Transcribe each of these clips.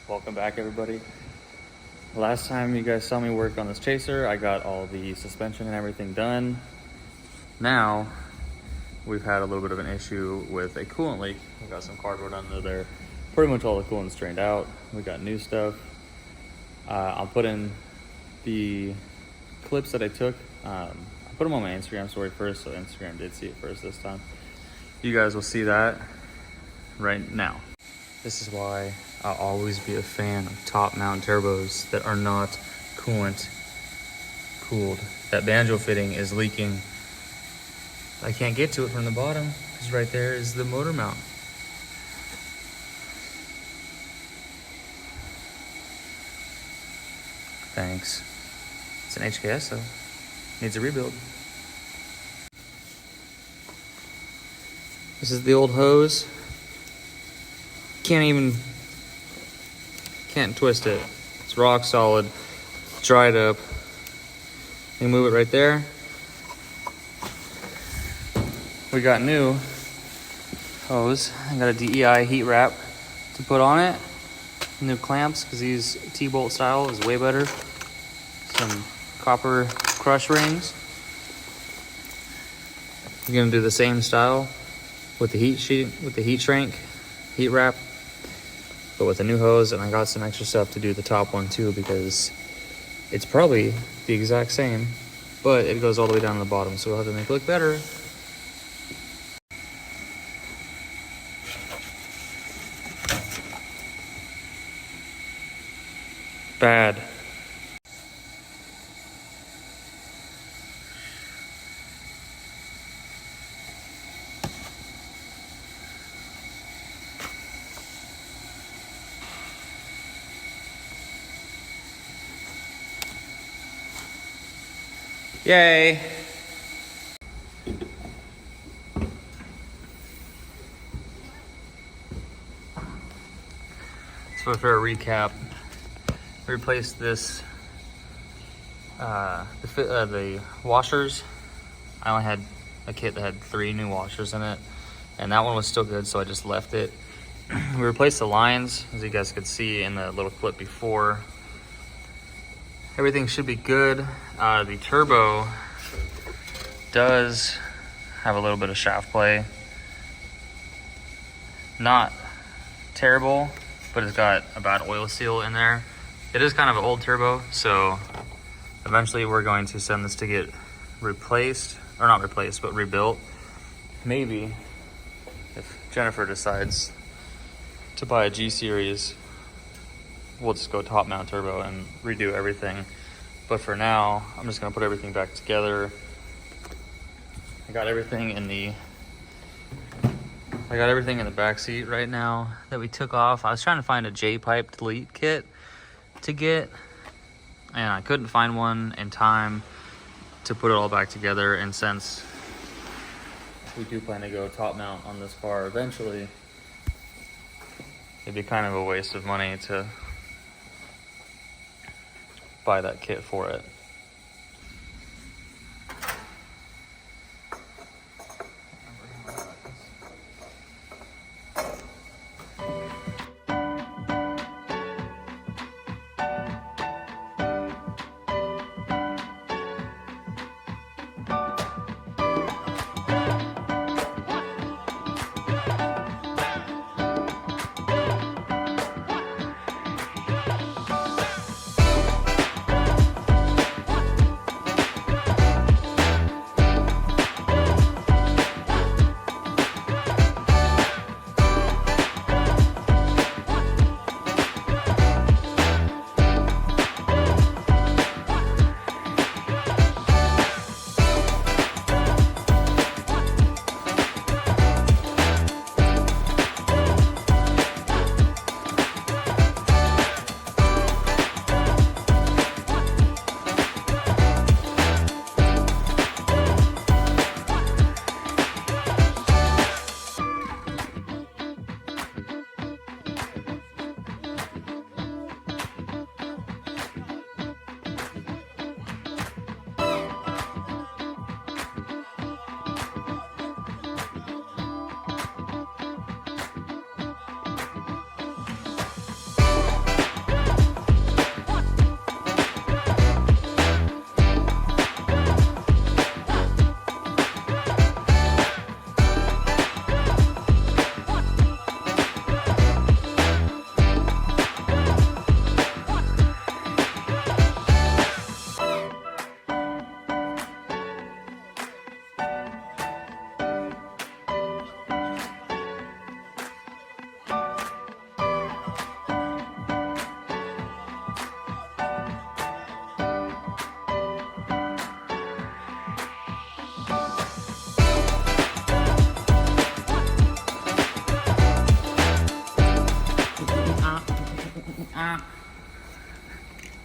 Welcome back, everybody. Last time you guys saw me work on this chaser, I got all the suspension and everything done. Now we've had a little bit of an issue with a coolant leak. We got some cardboard under there. Pretty much all the coolant's drained out. We got new stuff. I'll put in the clips that I took. I put them on my Instagram story first, so Instagram did see it first this time. You guys will see that right now. This is why I'll always be a fan of top mount turbos that are not coolant cooled. That banjo fitting is leaking. I can't get to it from the bottom because right there is the motor mount. Thanks. It's an HKS though. Needs a rebuild. This is the old hose. Can't twist it. It's rock solid, dried up. You move it right there. We got new hose. I got a DEI heat wrap to put on it. New clamps, because these T-bolt style is way better. Some copper crush rings. You're gonna do the same style with the heat shrink, heat wrap, but with a new hose, and I got some extra stuff to do the top one too, because it's probably the exact same, but it goes all the way down to the bottom, so we'll have to make it look better. Bad. Yay! So for a recap, we replaced this, the washers. I only had a kit that had 3 new washers in it, and that one was still good, so I just left it. We replaced the lines, as you guys could see in the little clip before. Everything should be good. The turbo does have a little bit of shaft play. Not terrible, but it's got a bad oil seal in there. It is kind of an old turbo, so eventually we're going to send this to get replaced, or not replaced, but rebuilt. Maybe if Jennifer decides to buy a G series, we'll just go top mount turbo and redo everything. But for now, I'm just gonna put everything back together. I got everything in the back seat right now that we took off. I was trying to find a J-pipe delete kit to get, and I couldn't find one in time to put it all back together. And since we do plan to go top mount on this car eventually, it'd be kind of a waste of money to buy that kit for it.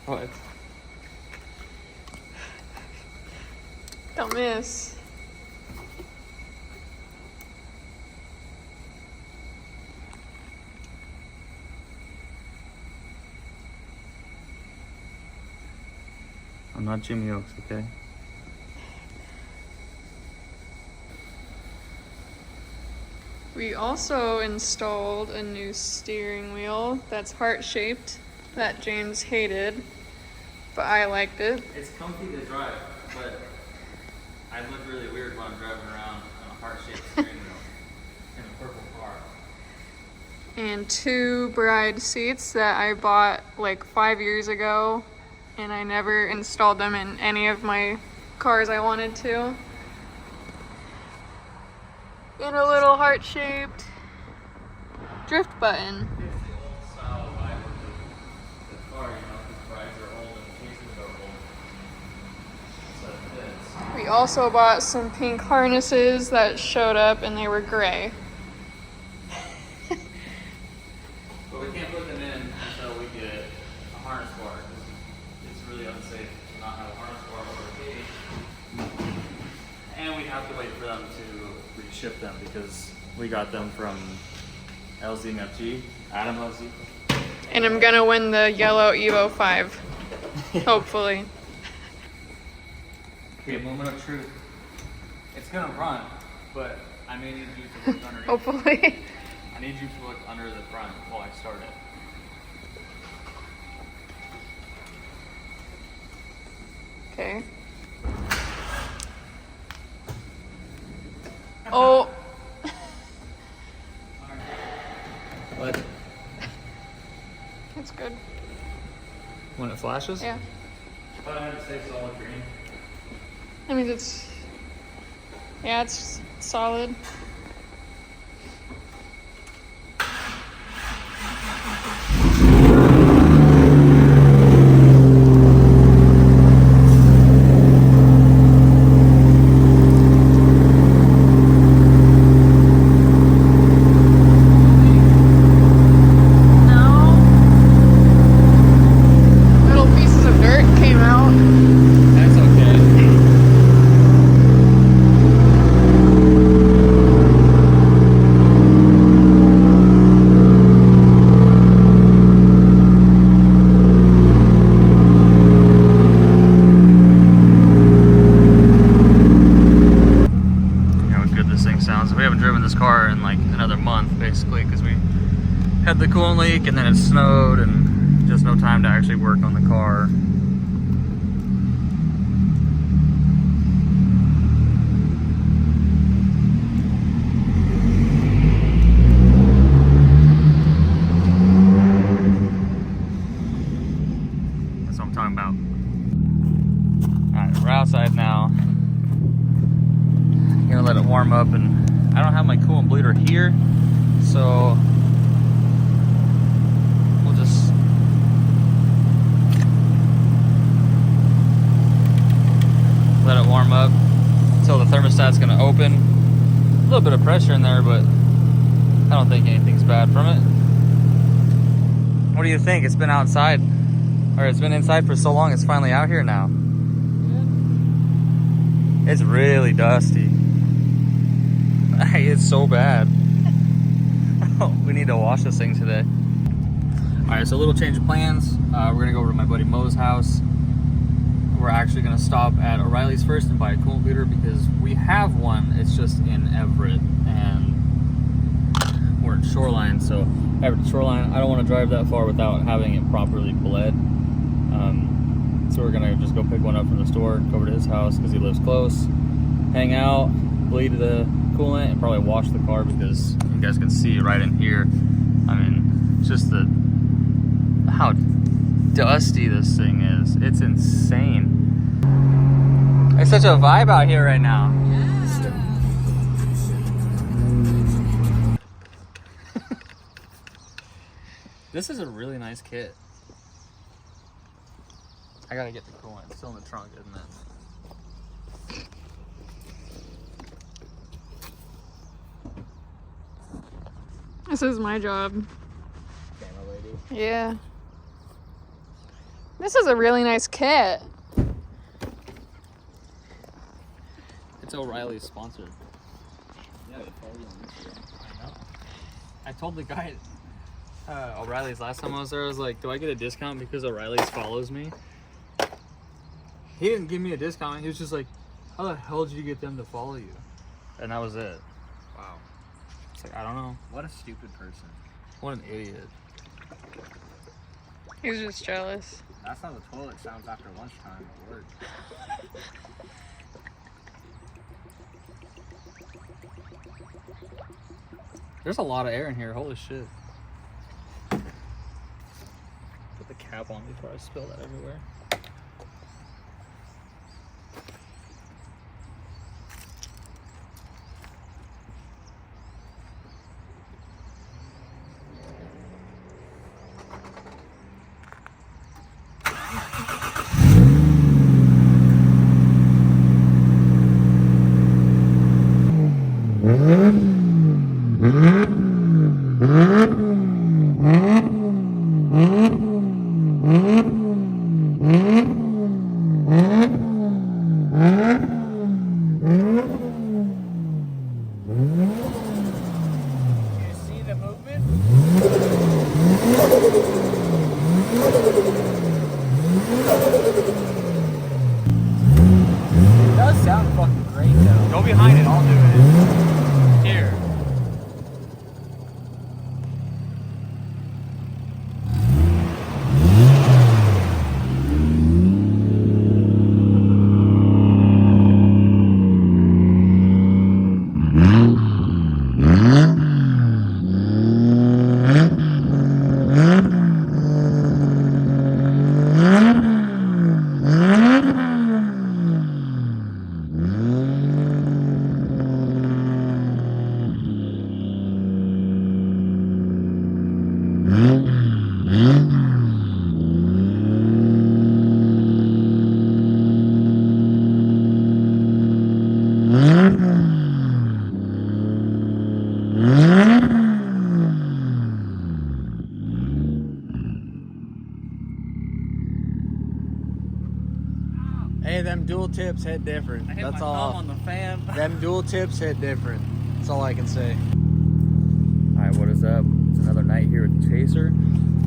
What? Don't miss. I'm not Jimmy Oaks, okay? We also installed a new steering wheel that's heart-shaped that James hated, but I liked it. It's comfy to drive, but I look really weird when I'm driving around on a heart-shaped steering wheel in a purple car. And 2 bride seats that I bought like 5 years ago, and I never installed them in any of my cars I wanted to. And a little heart-shaped drift button. It's the old style vibe of the car, you know, because brides are old and cases are old. So it fits. We also bought some pink harnesses that showed up, and they were gray. But we can't put them in until we get a harness bar, because it's really unsafe to not have a harness bar over a cage. And we have to wait for them to reship them, because we got them from LZMFG, Adam LZ. And I'm gonna win the yellow Evo 5, hopefully. Okay, moment of truth. It's gonna run, but I may need you to look underneath. Hopefully. I need you to look under the front while I start it. Okay. Oh. What? It's good. When it flashes? Yeah. I thought I had to stay solid green. That means it's, yeah, it's solid. Had the coolant leak, and then it snowed, and just no time to actually work on the car. That's what I'm talking about. Alright, we're outside now. Gonna let it warm up, and I don't have my coolant bleeder here, so just let it warm up until the thermostat's going to open. A little bit of pressure in there, but I don't think anything's bad from it. What do you think? It's been outside, or it's been inside for so long, it's finally out here now. It's really dusty. It's so bad. We need to wash this thing today. Alright, so a little change of plans. We're going to go over to my buddy Mo's house. We're actually going to stop at O'Reilly's first and buy a coolant bleeder, because we have one. It's just in Everett, and we're in Shoreline. So Everett to Shoreline, I don't want to drive that far without having it properly bled. So we're going to just go pick one up from the store, go over to his house because he lives close, hang out, bleed the coolant, and probably wash the car, because you guys can see right in here. I mean, it's just how dusty this thing is. It's insane. It's such a vibe out here right now. Yeah. This is a really nice kit. I gotta get the coolant. It's still in the trunk, isn't it? This is my job. Camera lady. Yeah. This is a really nice kit. It's O'Reilly's sponsor. Yeah, they follow you on Instagram. I know. I told the guy at O'Reilly's last time I was there, I was like, do I get a discount because O'Reilly's follows me? He didn't give me a discount. He was just like, how the hell did you get them to follow you? And that was it. Wow. It's like, I don't know. What a stupid person. What an idiot. He was just jealous. That's how the toilet sounds after lunchtime at work. There's a lot of air in here. Holy shit. Put the cap on before I spill that everywhere. It does sound fucking great though. Go behind it, I'll do it. Here. Hey, them dual tips hit different. I hit That's my all. thumb on the fan. Them dual tips hit different. That's all I can say. Alright, what is up? It's another night here with Chaser.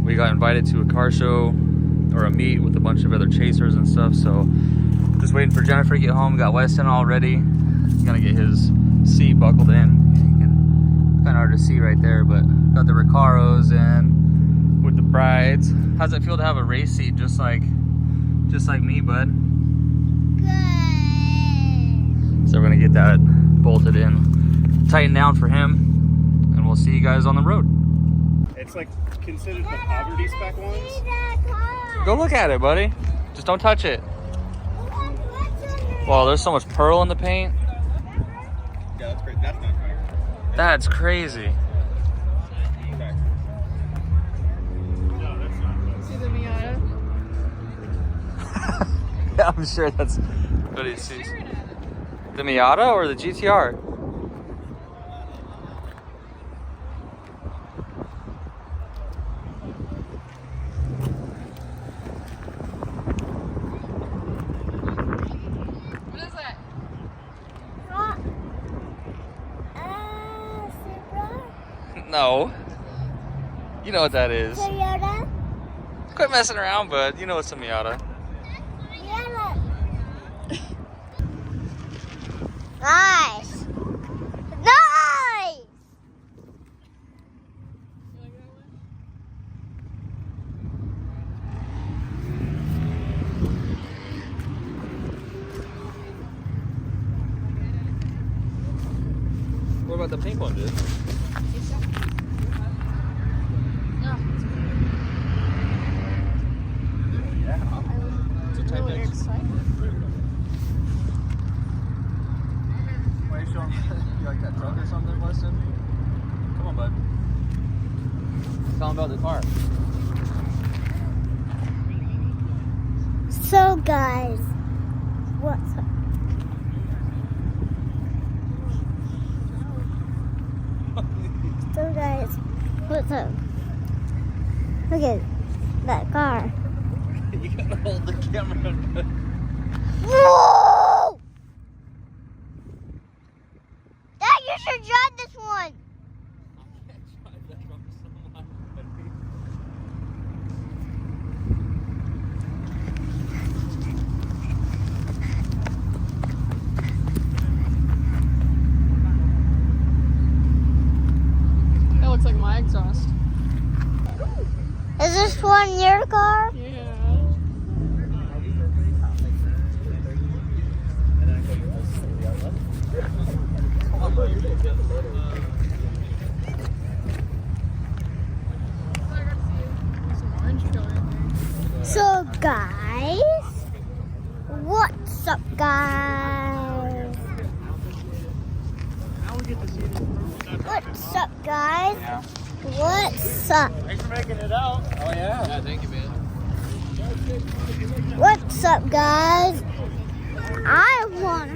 We got invited to a car show or a meet with a bunch of other chasers and stuff, so just waiting for Jennifer to get home. Got Weston all ready. He's gonna get his seat buckled in. Kind of hard to see right there, but got the Recaros in with the brides. How's it feel to have a race seat just like me, bud? Good. So we're gonna get that bolted in, tightened down for him, and we'll see you guys on the road. It's like considered the poverty spec ones. Go look at it, buddy. Just don't touch it. Wow, there's so much pearl in the paint. Yeah, that's great. That's not fair. That's crazy. Okay. No, that's not. See the Miata? Yeah, I'm sure that's what he sees. The Miata or the GTR? What is that? Supra? No. You know what that is. Toyota? Quit messing around, bud. You know it's a Miata. Toyota. Nice. Nice. What about the pink one, dude? It's a Type X. Why are you showing you like that truck or something, Weston? Come on, bud. Tell him about the car. So guys, what's up? So guys, what's up? Look at that car. You gotta hold the camera. Whoa! Dad, you should drive this one. That looks like my exhaust. Is this one your car? Yeah. So guys, what's up guys? What's up guys? Yeah. What's up? Thanks for making it out. Oh yeah. Yeah, thank you, man. What's up guys? I want